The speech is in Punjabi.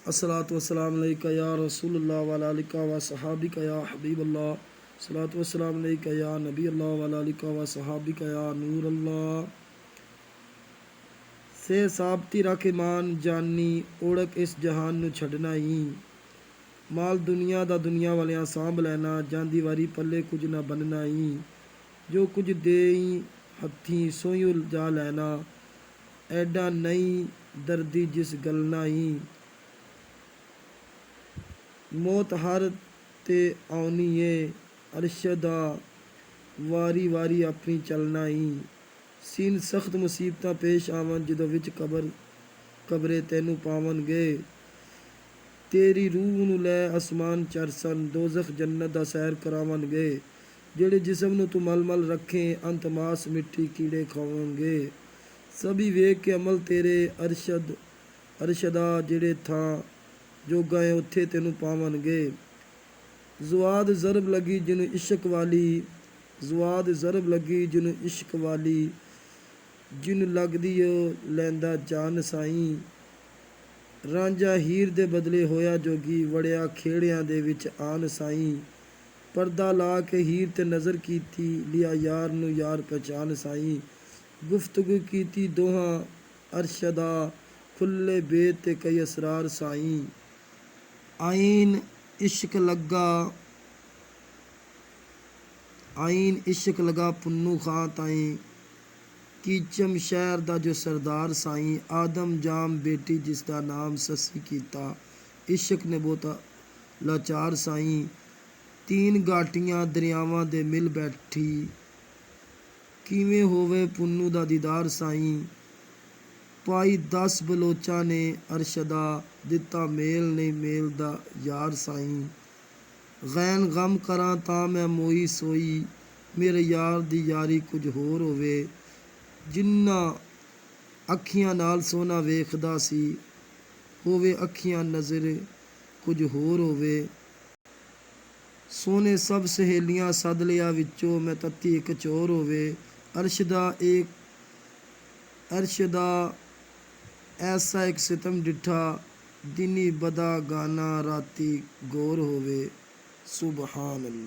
अस्सलातु वस्सलाम अलैका या रसूलुल्लाह व अला आलिका व सहाबिका या हबीबल्लाह। अस्सलातु वस्सलाम अलैका या नबी अल्लाह व अला आलिका व सहाबिका या नूर अल्लाह। ਸੇ ਸਾਬਤੀ ਰੱਖ ਈਮਾਨ ਜਾਨੀ ਓੜਕ ਇਸ ਜਹਾਨ ਨੂੰ ਛੱਡਣਾ ਹੀ। ਮਾਲ ਦੁਨੀਆ ਦਾ ਦੁਨੀਆ ਵਾਲਿਆਂ ਸਾਂਭ ਲੈਣਾ, ਜਾਂਦੀ ਵਾਰੀ ਪੱਲੇ ਕੁਝ ਨਾ ਬੰਨਣਾ ਹੀ। ਜੋ ਕੁਝ ਦੇਈ ਹੱਥੀਂ ਸੋਈ ਉਲਝਾ ਲੈਣਾ, ਐਡਾ ਨਹੀਂ ਦਰਦੀ ਜਿਸ ਗਲਣਾ ਹੀ। ਮੌਤ ਹਰ ਤੇ ਆਉਣੀ ਏ ਅਰਸ਼ਦਾ, ਵਾਰੀ ਵਾਰੀ ਆਪਣੀ ਚੱਲਣਾ ਹੀ। ਸੀਨ ਸਖਤ ਮੁਸੀਬਤਾਂ ਪੇਸ਼ ਆਵਣ, ਜਦੋਂ ਵਿੱਚ ਕਬਰੇ ਤੈਨੂੰ ਪਾਵਣਗੇ। ਤੇਰੀ ਰੂਹ ਨੂੰ ਲੈ ਅਸਮਾਨ ਚਰਸਨ, ਦੋਜ਼ਖ ਜੰਨਤ ਦਾ ਸੈਰ ਕਰਾਵਣਗੇ। ਜਿਹੜੇ ਜਿਸਮ ਨੂੰ ਤੂੰ ਮਲਮਲ ਰੱਖੇ, ਅੰਤ ਮਾਸ ਮਿੱਟੀ ਕੀੜੇ ਖਾਵਣਗੇ। ਸਭੀ ਵੇਖ ਕੇ ਅਮਲ ਤੇਰੇ ਅਰਸ਼ਦਾ, ਜਿਹੜੇ ਥਾਂ ਜੋਗਾ ਹੈ ਉੱਥੇ ਤੈਨੂੰ ਪਾਵਣਗੇ। ਜ਼ੁਆਦ ਜ਼ਰਬ ਲੱਗੀ ਜਿਹਨੂੰ ਇਸ਼ਕ ਵਾਲੀ, ਜ਼ੁਆਦ ਜ਼ਰਬ ਲੱਗੀ ਜਿਹਨੂੰ ਇਸ਼ਕ ਵਾਲੀ। ਜਿਹਨੂੰ ਲੱਗਦੀ ਓ ਲੈਂਦਾ ਜਾਨ ਸਾਈਂ। ਰਾਂਝਾ ਹੀਰ ਦੇ ਬਦਲੇ ਹੋਇਆ ਜੋਗੀ, ਵੜਿਆ ਖੇੜਿਆਂ ਦੇ ਵਿੱਚ ਆਨ ਸਾਈਂ। ਪਰਦਾ ਲਾ ਕੇ ਹੀਰ ਤੇ ਨਜ਼ਰ ਕੀਤੀ, ਲਿਆ ਯਾਰ ਨੂੰ ਯਾਰ ਪਹਿਚਾਨ ਸਾਈਂ। ਗੁਫ਼ਤਗੂ ਕੀਤੀ ਦੋਹਾਂ ਅਰਸ਼ਦਾ, ਖੁੱਲੇ ਬੇਤ ਤੇ ਕਈ ਅਸਰਾਰ ਸਾਈਂ। ਆਈਨ ਇਸ਼ਕ ਲਗਾ ਪੁੰਨੂ ਖਾਂ ਤਾਈਂ, ਕੀਚਮ ਸ਼ਹਿਰ ਦਾ ਜੋ ਸਰਦਾਰ ਸਾਈਂ। ਆਦਮ ਜਾਮ ਬੇਟੀ ਜਿਸ ਦਾ ਨਾਮ ਸੱਸੀ ਕੀਤਾ, ਇਸ਼ਕ ਨੇ ਬਹੁਤਾ ਲਾਚਾਰ ਸਾਈਂ। ਤੀਨ ਘਾਟੀਆਂ ਦਰਿਆਵਾਂ ਦੇ ਮਿਲ ਬੈਠੀ, ਕਿਵੇਂ ਹੋਵੇ ਪੁੰਨੂ ਦਾ ਦੀਦਾਰ ਸਾਈਂ। ਪਾਈ 10 ਬਲੋਚਾਂ ਨੇ ਅਰਸ਼ਦਾ, ਦਿੱਤਾ ਮੇਲ ਨਹੀਂ ਮੇਲ ਦਾ ਯਾਰ ਸਾਈਂ। ਗੈਨ ਗਮ ਕਰਾਂ ਤਾਂ ਮੈਂ ਮੋਈ ਸੋਈ, ਮੇਰੇ ਯਾਰ ਦੀ ਯਾਰੀ ਕੁਝ ਹੋਰ ਹੋਵੇ। ਜਿੰਨਾ ਅੱਖੀਆਂ ਨਾਲ ਸੋਹਣਾ ਵੇਖਦਾ ਸੀ, ਹੋਵੇ ਅੱਖੀਆਂ ਨਜ਼ਰ ਕੁਝ ਹੋਰ ਹੋਵੇ। ਸੋਹਣੇ ਸਭ ਸਹੇਲੀਆਂ ਸੱਦ ਲਿਆ ਵਿੱਚੋਂ, ਮੈਂ ਤੱਤੀ ਇੱਕ ਚੋਰ ਹੋਵੇ। ਅਰਸ਼ਦਾ ਐਸਾ ਇੱਕ ਸਿਤਮ ਡਿੱਠਾ, ਦਿਨੀ ਬਦਾ ਗਾਨਾ ਰਾਤੀ ਗੌਰ ਹੋਵੇ। ਸੁਬਹਾਨ ਅੱਲਾ।